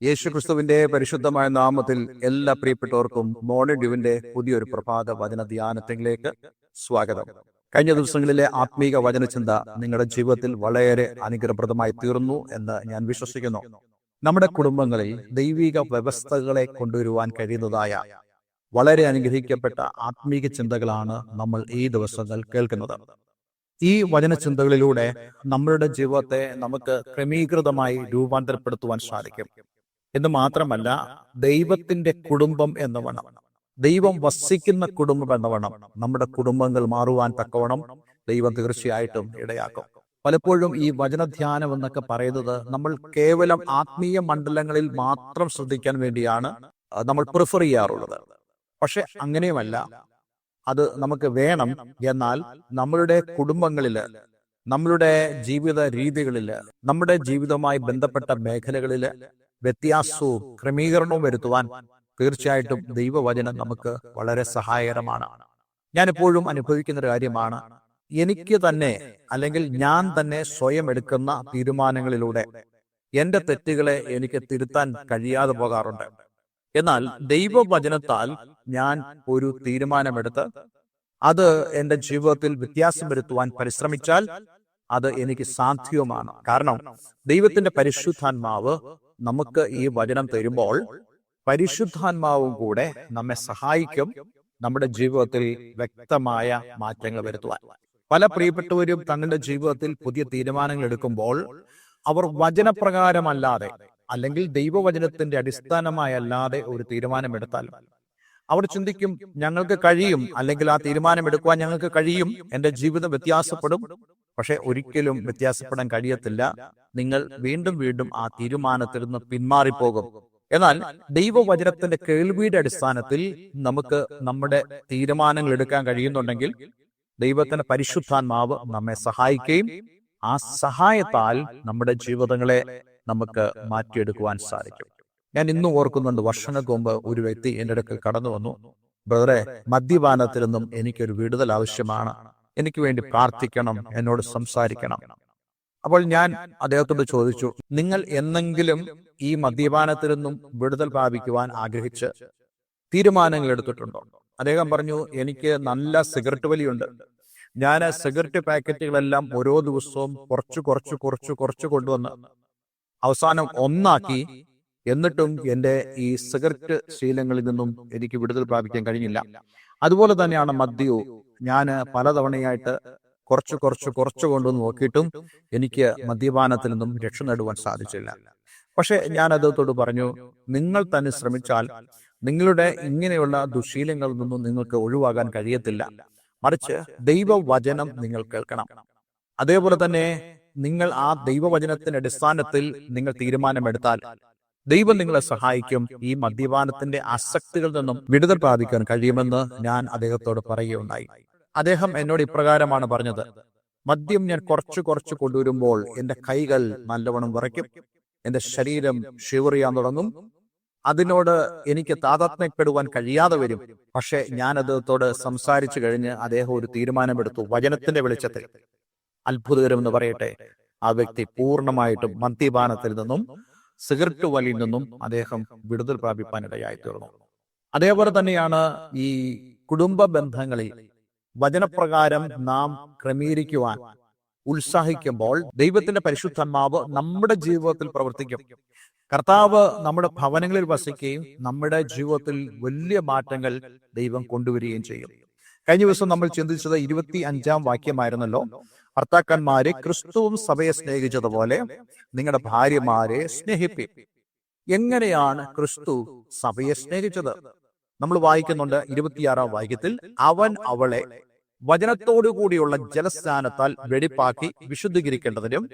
യേശുക്രിസ്തുവിന്റെ പരിശുദ്ധമായ നാമത്തിൽ എല്ലാ പ്രിയപ്പെട്ടവർക്കും മോർണിംഗ് ഡ്യൂവിന്റെ പുതിയൊരു പ്രഭാത വചന ധ്യാനത്തിലേക്ക് സ്വാഗതം. കഴിഞ്ഞ ദിവസങ്ങളിലെ ആത്മീക വചനചിന്ത നിങ്ങളുടെ ജീവിതത്തിൽ വളരെ അനുഗ്രഹപ്രദമായി തീർന്നു എന്ന് ഞാൻ വിശ്വസിക്കുന്നു. നമ്മുടെ കുടുംബങ്ങളിൽ ദൈവിക വ്യവസ്ഥകളെ കൊണ്ടുവരുവാൻ കഴിയുന്നതായ വളരെ അനുഗ്രഹിക്കപ്പെട്ട ആത്മീക ചിന്തകളാണ് നമ്മൾ ഈ ദിവസങ്ങൾ കേൾക്കുന്നത്. ഈ വചനചിന്തകളിലൂടെ നമ്മളുടെ ജീവിതത്തെ നമുക്ക് ക്രമീകൃതമായി രൂപാന്തരപ്പെടുത്തുവാൻ സാധിക്കും എന്ന് മാത്രമല്ല, ദൈവത്തിന്റെ കുടുംബം എന്ന് വേണം, ദൈവം വസിക്കുന്ന കുടുംബം എന്ന് വേണം നമ്മുടെ കുടുംബങ്ങൾ മാറുവാൻ തക്കവണ്ണം ദൈവം തീർച്ചയായിട്ടും ഇടയാക്കും. പലപ്പോഴും ഈ വചനധ്യാനം എന്നൊക്കെ പറയുന്നത് നമ്മൾ കേവലം ആത്മീയ മണ്ഡലങ്ങളിൽ മാത്രം ശ്രദ്ധിക്കാൻ വേണ്ടിയാണ് നമ്മൾ പ്രിഫർ ചെയ്യാറുള്ളത്. പക്ഷെ അങ്ങനെയുമല്ല, അത് നമുക്ക് വേണം. എന്നാൽ നമ്മളുടെ കുടുംബങ്ങളില്, നമ്മളുടെ ജീവിത രീതികളില്, നമ്മുടെ ജീവിതവുമായി ബന്ധപ്പെട്ട മേഖലകളില് വ്യത്യാസവും ക്രമീകരണവും വരുത്തുവാൻ തീർച്ചയായിട്ടും ദൈവവചനം നമുക്ക് വളരെ സഹായകരമാണ്. ഞാൻ എപ്പോഴും അനുഭവിക്കുന്ന ഒരു കാര്യമാണ്, എനിക്ക് തന്നെ അല്ലെങ്കിൽ ഞാൻ തന്നെ സ്വയം എടുക്കുന്ന തീരുമാനങ്ങളിലൂടെ എന്റെ തെറ്റുകളെ എനിക്ക് തിരുത്താൻ കഴിയാതെ പോകാറുണ്ട്. എന്നാൽ ദൈവവചനത്താൽ ഞാൻ ഒരു തീരുമാനമെടുത്ത് അത് എന്റെ ജീവിതത്തിൽ വ്യത്യാസം വരുത്തുവാൻ പരിശ്രമിച്ചാൽ അത് എനിക്ക് സാധ്യവുമാണ്. കാരണം ദൈവത്തിന്റെ പരിശുദ്ധാത്മാവ് നമുക്ക് ഈ വചനം തരുമ്പോൾ പരിശുദ്ധാത്മാവും കൂടെ നമ്മെ സഹായിക്കും നമ്മുടെ ജീവിതത്തിൽ വ്യക്തമായ മാറ്റങ്ങൾ വരുത്തുവാൻ. പല പ്രിയപ്പെട്ടവരും തങ്ങളുടെ ജീവിതത്തിൽ പുതിയ തീരുമാനങ്ങൾ എടുക്കുമ്പോൾ അവർ വചനപ്രകാരമല്ലാതെ അല്ലെങ്കിൽ ദൈവവചനത്തിന്റെ അടിസ്ഥാനമായല്ലാതെ ഒരു തീരുമാനമെടുത്താൽ അവർ ചിന്തിക്കും, ഞങ്ങൾക്ക് കഴിയും, അല്ലെങ്കിൽ ആ തീരുമാനം എടുക്കുവാൻ ഞങ്ങൾക്ക് കഴിയും, എന്റെ ജീവിതം വ്യത്യാസപ്പെടും. പക്ഷെ ഒരിക്കലും വ്യത്യാസപ്പെടാൻ കഴിയത്തില്ല. നിങ്ങൾ വീണ്ടും വീണ്ടും ആ തീരുമാനത്തിൽ നിന്ന് പിന്മാറിപ്പോകും. എന്നാൽ ദൈവവചനത്തിന്റെ കേൾവിയുടെ അടിസ്ഥാനത്തിൽ നമുക്ക് നമ്മുടെ തീരുമാനങ്ങൾ എടുക്കാൻ കഴിയുന്നുണ്ടെങ്കിൽ ദൈവത്തിന്റെ പരിശുദ്ധാത്മാവ് നമ്മെ സഹായിക്കുകയും ആ സഹായത്താൽ നമ്മുടെ ജീവിതങ്ങളെ നമുക്ക് മാറ്റിയെടുക്കുവാൻ സാധിക്കും. ഞാൻ ഇന്നും ഓർക്കുന്നുണ്ട്, വർഷങ്ങൾക്ക് മുമ്പ് ഒരു വ്യക്തി എന്റെ അടുക്കൽ കടന്നു വന്നു. ബ്രദറെ, മദ്യപാനത്തിൽ നിന്നും എനിക്കൊരു വിടുതൽ ആവശ്യമാണ്, എനിക്ക് വേണ്ടി പ്രാർത്ഥിക്കണം, എന്നോട് സംസാരിക്കണം. അപ്പോൾ ഞാൻ അദ്ദേഹത്തോട് ചോദിച്ചു, നിങ്ങൾ എന്നെങ്കിലും ഈ മദ്യപാനത്തിൽ നിന്നും വിടുതൽ പ്രാപിക്കുവാൻ ആഗ്രഹിച്ച് തീരുമാനങ്ങൾ എടുത്തിട്ടുണ്ടോ? അദ്ദേഹം പറഞ്ഞു, എനിക്ക് നല്ല സിഗരറ്റ് വലിയുണ്ട്. ഞാൻ സിഗരറ്റ് പാക്കറ്റുകളെല്ലാം ഓരോ ദിവസവും കുറച്ച് കൊണ്ടുവന്ന് അവസാനം ഒന്നാക്കി. എന്നിട്ടും എന്റെ ഈ സിഗരറ്റ് ശീലങ്ങളിൽ നിന്നും എനിക്ക് വിടുതൽ പ്രാപിക്കാൻ കഴിഞ്ഞില്ല. അതുപോലെ തന്നെയാണ് മദ്യവും. ഞാൻ പലതവണയായിട്ട് കുറച്ച് കൊണ്ടുവന്ന് നോക്കിയിട്ടും എനിക്ക് മദ്യപാനത്തിൽ നിന്നും രക്ഷ നേടുവാൻ സാധിച്ചില്ല. പക്ഷെ ഞാൻ അദ്ദേഹത്തോട് പറഞ്ഞു, നിങ്ങൾ തന്നെ ശ്രമിച്ചാൽ നിങ്ങളുടെ ഇങ്ങനെയുള്ള ദുശീലങ്ങളിൽ നിന്നും നിങ്ങൾക്ക് ഒഴിവാകാൻ കഴിയത്തില്ല. മറിച്ച് ദൈവവചനം നിങ്ങൾ കേൾക്കണം. അതേപോലെ തന്നെ നിങ്ങൾ ആ ദൈവവചനത്തിന്റെ അടിസ്ഥാനത്തിൽ നിങ്ങൾ തീരുമാനമെടുത്താൽ ദൈവം നിങ്ങളെ സഹായിക്കും. ഈ മദ്യപാനത്തിന്റെ ആസക്തികളിൽ നിന്നും വിടുതൽ പ്രാപിക്കാൻ കഴിയുമെന്ന് ഞാൻ അദ്ദേഹത്തോട് പറയുകയുണ്ടായി. അദ്ദേഹം എന്നോട് ഇപ്രകാരമാണ് പറഞ്ഞത്, മദ്യം ഞാൻ കുറച്ച് കൊണ്ടുവരുമ്പോൾ എന്റെ കൈകൾ നല്ലവണ്ണം വിറയ്ക്കും, എന്റെ ശരീരം ഷിവർ ചെയ്യാൻ തുടങ്ങും, അതിനോട് എനിക്ക് താതാത്മ്യപ്പെടുവാൻ കഴിയാതെ വരും. പക്ഷെ ഞാൻ അദ്ദേഹത്തോട് സംസാരിച്ചു കഴിഞ്ഞ് അദ്ദേഹം ഒരു തീരുമാനമെടുത്തു. വചനത്തിന്റെ വെളിച്ചത്തിൽ അത്ഭുതകരമെന്ന് പറയട്ടെ, ആ വ്യക്തി പൂർണ്ണമായിട്ടും മദ്യപാനത്തിൽ നിന്നും സിഗരറ്റ് വലിയിൽ നിന്നും അദ്ദേഹം വിടുതൽ പ്രാപിപ്പാനിടയായി തീർന്നു. അതേപോലെ തന്നെയാണ് ഈ കുടുംബ ബന്ധങ്ങളിൽ വചനപ്രകാരം നാം ക്രമീകരിക്കുവാൻ ഉത്സാഹിക്കുമ്പോൾ ദൈവത്തിന്റെ പരിശുദ്ധാത്മാവ് നമ്മുടെ ജീവിതത്തിൽ പ്രവർത്തിക്കും. കർത്താവ് നമ്മുടെ ഭവനങ്ങളിൽ വസിക്കുകയും നമ്മുടെ ജീവിതത്തിൽ വലിയ മാറ്റങ്ങൾ ദൈവം കൊണ്ടുവരികയും ചെയ്യും. കഴിഞ്ഞ ദിവസം നമ്മൾ ചിന്തിച്ചത് 25-ാം വാക്യമായിരുന്നല്ലോ. ഭർത്താക്കന്മാരെ ക്രിസ്തുവും സഭയെ സ്നേഹിച്ചതുപോലെ നിങ്ങളുടെ ഭാര്യമാരെ സ്നേഹിപ്പിൻ. എങ്ങനെയാണ് ക്രിസ്തു സഭയെ സ്നേഹിച്ചത്? നമ്മൾ വായിക്കുന്നുണ്ട് 26-ാം വാക്യത്തിൽ, അവൻ അവളെ വചനത്തോടു കൂടിയുള്ള ജലസ്നാനത്താൽ വെടിപ്പാക്കി വിശുദ്ധീകരിക്കേണ്ടതിനും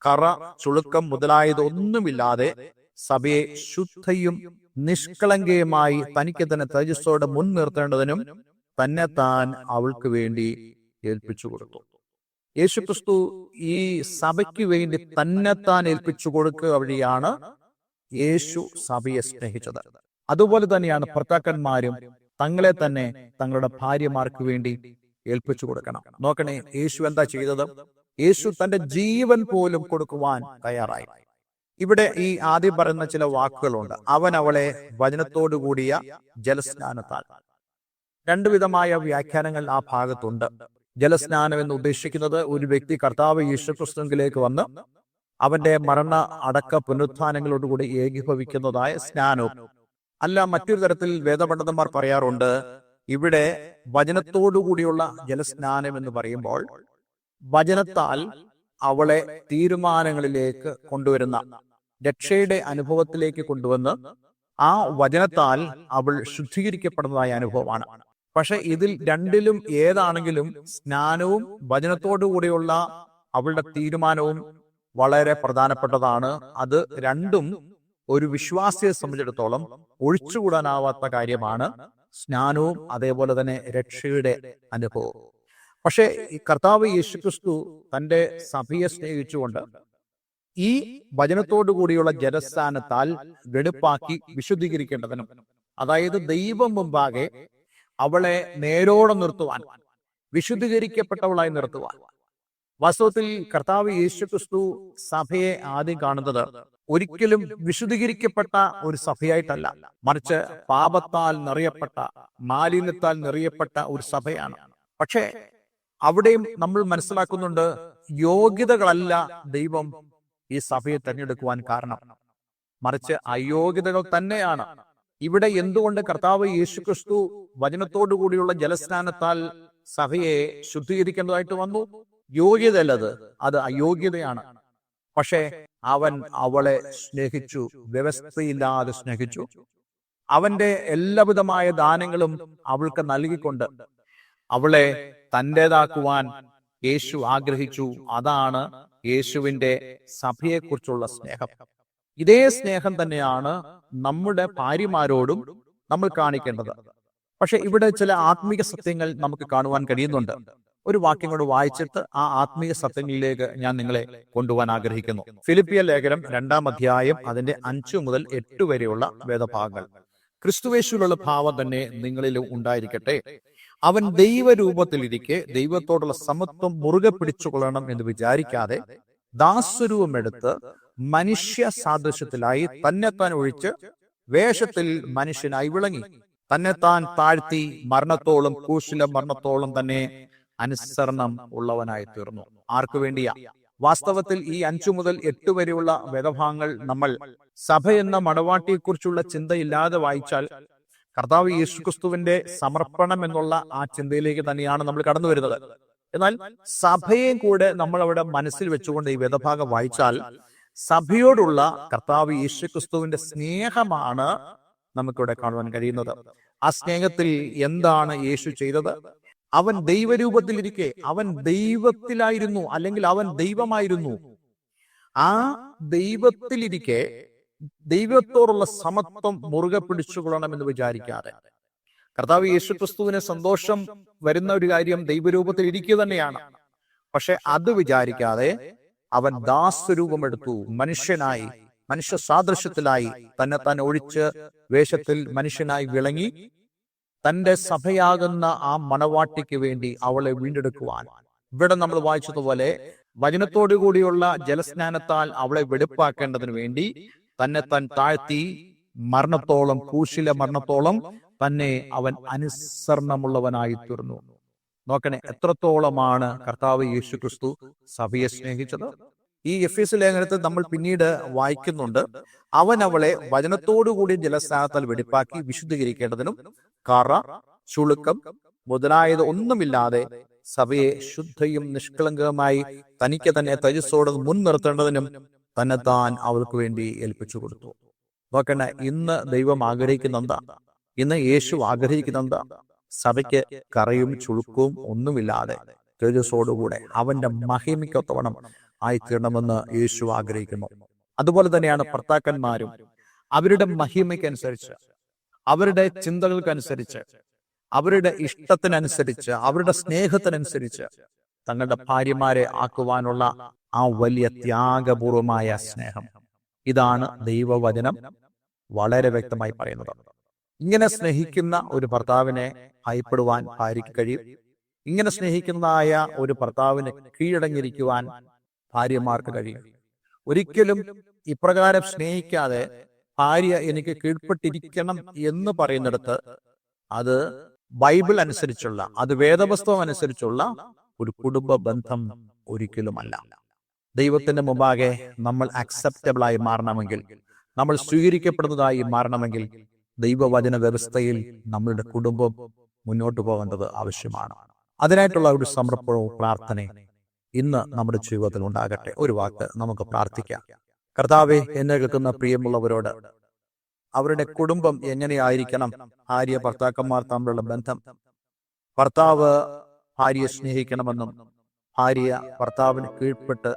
കറ ചുളുക്കം മുതലായതൊന്നുമില്ലാതെ സഭയെ ശുദ്ധയും നിഷ്കളങ്കയുമായി തനിക്ക് തന്നെ തേജസ്സോടെ മുൻനിർത്തേണ്ടതിനും തന്നെ താൻ അവൾക്ക് വേണ്ടി ഏൽപ്പിച്ചു കൊടുത്തു. യേശുക്രിസ്തു ഈ സഭയ്ക്ക് വേണ്ടി തന്നെ താൻ ഏൽപ്പിച്ചു കൊടുക്കുക വഴിയാണ് യേശു സഭയെ സ്നേഹിച്ചത്. അതുപോലെ തന്നെയാണ് ഭർത്താക്കന്മാരും തങ്ങളെ തന്നെ തങ്ങളുടെ ഭാര്യമാർക്ക് വേണ്ടി ഏൽപ്പിച്ചു കൊടുക്കണം. നോക്കണേ, യേശു എന്താ ചെയ്തത്? യേശു തന്റെ ജീവൻ പോലും കൊടുക്കുവാൻ തയ്യാറായി. ഇവിടെ ഈ ആദ്യം പറയുന്ന ചില വാക്കുകളുണ്ട്. അവൻ അവളെ വചനത്തോടു കൂടിയ ജലസ്നാനത്താൽ. രണ്ടു വിധമായ വ്യാഖ്യാനങ്ങൾ ആ ഭാഗത്തുണ്ട്. ജലസ്നാനം എന്ന് ഉദ്ദേശിക്കുന്നത് ഒരു വ്യക്തി കർത്താവ് യേശുക്രിസ്തുവിലേക്ക് വന്ന് അവന്റെ മരണ അടക്ക പുനരുത്ഥാനങ്ങളോടുകൂടി ഏകീഭവിക്കുന്നതായ സ്നാനവും. അല്ല, മറ്റൊരു തരത്തിൽ വേദപണ്ഡിതന്മാർ പറയാറുണ്ട്, ഇവിടെ വചനത്തോടുകൂടിയുള്ള ജലസ്നാനം എന്ന് പറയുമ്പോൾ വചനത്താൽ അവളെ തീരുമാനങ്ങളിലേക്ക് കൊണ്ടുവരുന്ന, രക്ഷയുടെ അനുഭവത്തിലേക്ക് കൊണ്ടുവന്ന് ആ വചനത്താൽ അവൾ ശുദ്ധീകരിക്കപ്പെടുന്നതായ അനുഭവമാണ്. പക്ഷെ ഇതിൽ രണ്ടിലും ഏതാണെങ്കിലും സ്നാനവും വചനത്തോടു കൂടിയുള്ള അവളുടെ തീരുമാനവും വളരെ പ്രധാനപ്പെട്ടതാണ്. അത് രണ്ടും ഒരു വിശ്വാസിയെ സംബന്ധിച്ചിടത്തോളം ഒഴിച്ചുകൂടാനാവാത്ത കാര്യമാണ്. സ്നാനവും അതേപോലെ തന്നെ രക്ഷയുടെ അനുഭവവും. പക്ഷെ ഈ കർത്താവ് യേശുക്രിസ്തു തന്റെ സഭയെ സ്നേഹിച്ചുകൊണ്ട് ഈ വചനത്തോടു കൂടിയുള്ള ജലസ്നാനത്താൽ വെടുപ്പാക്കി വിശുദ്ധീകരിക്കേണ്ടതിനും, അതായത് ദൈവം മുമ്പാകെ അവളെ നേരോടെ നിർത്തുവാൻ, വിശുദ്ധീകരിക്കപ്പെട്ടവളായി നിർത്തുവാൻ. വാസ്തവത്തിൽ കർത്താവ് യേശുക്രിസ്തു സഭയെ ആദ്യം കാണുന്നത് ഒരിക്കലും വിശുദ്ധീകരിക്കപ്പെട്ട ഒരു സഭയായിട്ടല്ല, മറിച്ച് പാപത്താൽ നിറയപ്പെട്ട, മാലിന്യത്താൽ നിറയപ്പെട്ട ഒരു സഭയാണ്. പക്ഷേ അവിടെയും നമ്മൾ മനസ്സിലാക്കുന്നുണ്ട്, യോഗ്യതകളല്ല ദൈവം ഈ സഭയെ തെരഞ്ഞെടുക്കുവാൻ കാരണം, മറിച്ച് അയോഗ്യതകൾ തന്നെയാണ്. ഇവിടെ എന്തുകൊണ്ട് കർത്താവ് യേശുക്രിസ്തു വചനത്തോടു കൂടിയുള്ള ജലസ്നാനത്താൽ സഭയെ ശുദ്ധീകരിക്കേണ്ടതായിട്ട് വന്നു? യോഗ്യതയല്ലത്, അത് അയോഗ്യതയാണ്. പക്ഷേ അവൻ അവളെ സ്നേഹിച്ചു, വ്യവസ്ഥയില്ലാതെ സ്നേഹിച്ചു. അവന്റെ എല്ലാവിധമായ ദാനങ്ങളും അവൾക്ക് നൽകിക്കൊണ്ട് അവളെ തൻ്റെതാക്കുവാൻ യേശു ആഗ്രഹിച്ചു. അതാണ് യേശുവിന്റെ സഭയെക്കുറിച്ചുള്ള സ്നേഹം. ഇതേ സ്നേഹം തന്നെയാണ് നമ്മുടെ ഭാര്യമാരോടും നമ്മൾ കാണിക്കേണ്ടത്. പക്ഷെ ഇവിടെ ചില ആത്മീക സത്യങ്ങൾ നമുക്ക് കാണുവാൻ കഴിയുന്നുണ്ട്. ഒരു വാക്യം കൊണ്ട് വായിച്ചിട്ട് ആ ആത്മീയ സത്യങ്ങളിലേക്ക് ഞാൻ നിങ്ങളെ കൊണ്ടുപോകാൻ ആഗ്രഹിക്കുന്നു. ഫിലിപ്പിയ ലേഖനം 2-ാം അധ്യായം അതിന്റെ 5 മുതൽ 8 വരെയുള്ള വേദഭാഗങ്ങൾ. ക്രിസ്തുവേശുവിലുള്ള ഭാവം തന്നെ നിങ്ങളിലും ഉണ്ടായിരിക്കട്ടെ. അവൻ ദൈവരൂപത്തിലിരിക്കെ ദൈവത്തോടുള്ള സമത്വം മുറുകെ പിടിച്ചുകൊള്ളണം എന്ന് വിചാരിക്കാതെ ദാസരൂപമെടുത്ത് മനുഷ്യ സാദൃശ്യത്തിലായി തന്നെത്താൻ ഒഴിച്ച് വേഷത്തിൽ മനുഷ്യനായി വിളങ്ങി. തന്നെത്താൻ താഴ്ത്തി മരണത്തോളം, ക്രൂശിലെ മരണത്തോളം തന്നെ അനുസരണം ഉള്ളവനായി തീർന്നു. ആർക്കു വേണ്ടിയാ? വാസ്തവത്തിൽ ഈ 5 മുതൽ 8 വരെയുള്ള വേദഭാഗങ്ങൾ നമ്മൾ സഭ എന്ന മണവാട്ടിയെക്കുറിച്ചുള്ള ചിന്തയില്ലാതെ വായിച്ചാൽ കർത്താവ് യേശുക്രിസ്തുവിന്റെ സമർപ്പണം എന്നുള്ള ആ ചിന്തയിലേക്ക് തന്നെയാണ് നമ്മൾ കടന്നു വരുന്നത്. എന്നാൽ സഭയെ കൂടെ നമ്മൾ അവിടെ മനസ്സിൽ വെച്ചുകൊണ്ട് ഈ വേദഭാഗം വായിച്ചാൽ സഭയോടുള്ള കർത്താവ് യേശുക്രിസ്തുവിന്റെ സ്നേഹമാണ് നമുക്കിവിടെ കാണുവാൻ കഴിയുന്നത്. ആ സ്നേഹത്തിൽ എന്താണ് യേശു ചെയ്തത്? അവൻ ദൈവരൂപത്തിലിരിക്കെ അവൻ ദൈവത്തിലായിരുന്നു, അല്ലെങ്കിൽ അവൻ ദൈവമായിരുന്നു. ആ ദൈവത്തിലിരിക്കെ ദൈവത്തോടുള്ള സമത്വം മുറുകെ പിടിച്ചുകൊള്ളണമെന്ന് വിചാരിക്കാതെ, കർത്താവ് യേശുക്രിസ്തുവിന് സന്തോഷം വരുന്ന ഒരു കാര്യം ദൈവരൂപത്തിൽ ഇരിക്കുക തന്നെയാണ്. പക്ഷെ അത് വിചാരിക്കാതെ അവൻ ദാസരൂപമെടുത്തു, മനുഷ്യനായി, മനുഷ്യ സാദൃശ്യത്തിലായി തന്നെത്താൻ ഒഴിച്ച് വേഷത്തിൽ മനുഷ്യനായി വിളങ്ങി തന്റെ സഭയാകുന്ന ആ മണവാട്ടിക്ക് വേണ്ടി അവളെ വീണ്ടെടുക്കുവാൻ. ഇവിടെ നമ്മൾ വായിച്ചതുപോലെ വചനത്തോടു കൂടിയുള്ള ജലസ്നാനത്താൽ അവളെ വെടുപ്പാക്കേണ്ടതിന് വേണ്ടി തന്നെത്താൻ താഴ്ത്തി മരണത്തോളം, ക്രൂശിലെ മരണത്തോളം തന്നെ അവൻ അനുസരണമുള്ളവനായി തീർന്നു. നോക്കണേ, എത്രത്തോളമാണ് കർത്താവ് യേശുക്രിസ്തു സഭയെ സ്നേഹിച്ചത്. ഈ എഫേസ്യ ലേഖനത്തിൽ നമ്മൾ പിന്നീട് വായിക്കുന്നുണ്ട്, അവൻ അവളെ വചനത്തോടുകൂടി ജലസ്നാനത്താൽ വെടിപ്പാക്കി വിശുദ്ധീകരിക്കേണ്ടതിനും കറ, ചുളുക്കം മുതലായത് ഒന്നുമില്ലാതെ സഭയെ ശുദ്ധയും നിഷ്കളങ്കമായി തനിക്ക് തന്നെ തേജസ്സോടെ മുൻനിർത്തേണ്ടതിനും തന്നെത്താൻ അവൾക്ക് വേണ്ടി ഏൽപ്പിച്ചു കൊടുത്തു. നോക്കണ്ട, ഇന്ന് ദൈവം ആഗ്രഹിക്കുന്ന എന്താ? ഇന്ന് യേശു ആഗ്രഹിക്കുന്ന എന്താ? സഭയ്ക്ക് കറയും ചുളുക്കവും ഒന്നുമില്ലാതെ തേജസ്സോടുകൂടെ അവന്റെ മഹിമയ്ക്കൊത്തവണ്ണം ആയിത്തീരണമെന്ന് യേശു ആഗ്രഹിക്കുന്നു. അതുപോലെ തന്നെയാണ് ഭർത്താക്കന്മാരും അവരുടെ മഹിമയ്ക്കനുസരിച്ച്, അവരുടെ ചിന്തകൾക്കനുസരിച്ച്, അവരുടെ ഇഷ്ടത്തിനനുസരിച്ച്, അവരുടെ സ്നേഹത്തിനനുസരിച്ച് തങ്ങളുടെ ഭാര്യമാരെ ആക്കുവാനുള്ള ആ വലിയ ത്യാഗപൂർവമായ സ്നേഹം. ഇതാണ് ദൈവവചനം വളരെ വ്യക്തമായി പറയുന്നത്. ഇങ്ങനെ സ്നേഹിക്കുന്ന ഒരു ഭർത്താവിനെ ഭയപ്പെടുവാൻ ഭാര്യയ്ക്ക് കഴിയും. ഇങ്ങനെ സ്നേഹിക്കുന്നതായ ഒരു ഭർത്താവിനെ കീഴടങ്ങിയിരിക്കുവാൻ ഭാര്യമാർക്ക് കഴിയും. ഒരിക്കലും ഇപ്രകാരം സ്നേഹിക്കാതെ ഭാര്യ എനിക്ക് കീഴ്പ്പെട്ടിരിക്കണം എന്ന് പറയുന്നിടത്ത് അത് ബൈബിൾ അനുസരിച്ചുള്ള, അത് വേദപുസ്തകം അനുസരിച്ചുള്ള ഒരു കുടുംബ ബന്ധം ഒരിക്കലുമല്ല. ദൈവത്തിന്റെ മുമ്പാകെ നമ്മൾ അക്സെപ്റ്റബിൾ ആയി മാറണമെങ്കിൽ, നമ്മൾ സ്വീകരിക്കപ്പെടുന്നതായി മാറണമെങ്കിൽ ദൈവവചന വ്യവസ്ഥയിൽ നമ്മളുടെ കുടുംബം മുന്നോട്ട് പോകേണ്ടത് ആവശ്യമാണ്. അതിനായിട്ടുള്ള ഒരു സമർപ്പണവും പ്രാർത്ഥനയും ഇന്ന് നമ്മുടെ ജീവിതത്തിൽ ഉണ്ടാകട്ടെ. ഒരു വാക്ക് നമുക്ക് പ്രാർത്ഥിക്കാം. കർത്താവേ, എന്നെ കേൾക്കുന്ന പ്രിയമുള്ളവരോട് അവരുടെ കുടുംബം എങ്ങനെയായിരിക്കണം, ഭാര്യ ഭർത്താക്കന്മാർ തമ്മിലുള്ള ബന്ധം, ഭർത്താവ് ഭാര്യയെ സ്നേഹിക്കണമെന്നും ഭാര്യ ഭർത്താവിന് കീഴ്പ്പെട്ട്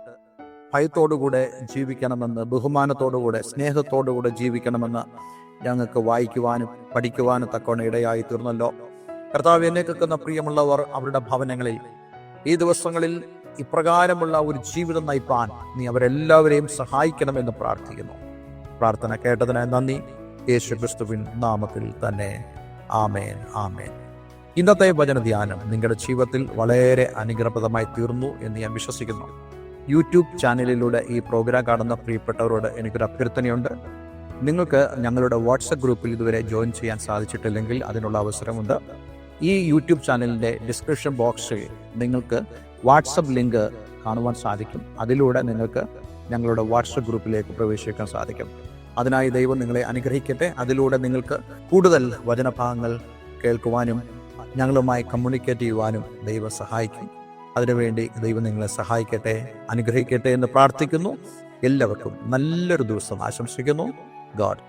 ഭയത്തോടുകൂടെ ജീവിക്കണമെന്ന്, ബഹുമാനത്തോടുകൂടെ സ്നേഹത്തോടുകൂടെ ജീവിക്കണമെന്ന് ഞങ്ങൾക്ക് വായിക്കുവാനും പഠിക്കുവാനും തക്കവണ്ണം ഇടയായി തീർന്നല്ലോ. കർത്താവ്, എന്നെ കേൾക്കുന്ന പ്രിയമുള്ളവർ അവരുടെ ഭവനങ്ങളിൽ ഈ ദിവസങ്ങളിൽ ഇപ്രകാരമുള്ള ഒരു ജീവിതം നയിപ്പാൻ നീ അവരെല്ലാവരെയും സഹായിക്കണമെന്ന് പ്രാർത്ഥിക്കുന്നു. പ്രാർത്ഥന കേട്ടതിനായി നന്ദി. യേശുക്രിസ്തുവിൻ നാമത്തിൽ തന്നെ ആമേൻ, ആമേൻ. ഇന്നത്തെ വചന ധ്യാനം നിങ്ങളുടെ ജീവിതത്തിൽ വളരെ അനുഗ്രഹപ്രദമായി തീർന്നു എന്ന് ഞാൻ വിശ്വസിക്കുന്നു. യൂട്യൂബ് ചാനലിലൂടെ ഈ പ്രോഗ്രാം കാണുന്ന പ്രിയപ്പെട്ടവരോട് എനിക്കൊരു അഭ്യർത്ഥനയുണ്ട്. നിങ്ങൾക്ക് ഞങ്ങളുടെ വാട്സപ്പ് ഗ്രൂപ്പിൽ ഇതുവരെ ജോയിൻ ചെയ്യാൻ സാധിച്ചിട്ടില്ലെങ്കിൽ അതിനുള്ള അവസരമുണ്ട്. ഈ യൂട്യൂബ് ചാനലിൻ്റെ ഡിസ്ക്രിപ്ഷൻ ബോക്സിൽ നിങ്ങൾക്ക് വാട്സപ്പ് ലിങ്ക് കാണുവാൻ സാധിക്കും. അതിലൂടെ നിങ്ങൾക്ക് ഞങ്ങളുടെ വാട്സപ്പ് ഗ്രൂപ്പിലേക്ക് പ്രവേശിക്കാൻ സാധിക്കും. അതിനായി ദൈവം നിങ്ങളെ അനുഗ്രഹിക്കട്ടെ. അതിലൂടെ നിങ്ങൾക്ക് കൂടുതൽ വചനഭാഗങ്ങൾ കേൾക്കുവാനും ഞങ്ങളുമായി കമ്മ്യൂണിക്കേറ്റ് ചെയ്യുവാനും ദൈവം സഹായിക്കും. അതിനുവേണ്ടി ദൈവം നിങ്ങളെ സഹായിക്കട്ടെ, അനുഗ്രഹിക്കട്ടെ എന്ന് പ്രാർത്ഥിക്കുന്നു. എല്ലാവർക്കും നല്ലൊരു ദിവസം ആശംസിക്കുന്നു. ഗോഡ്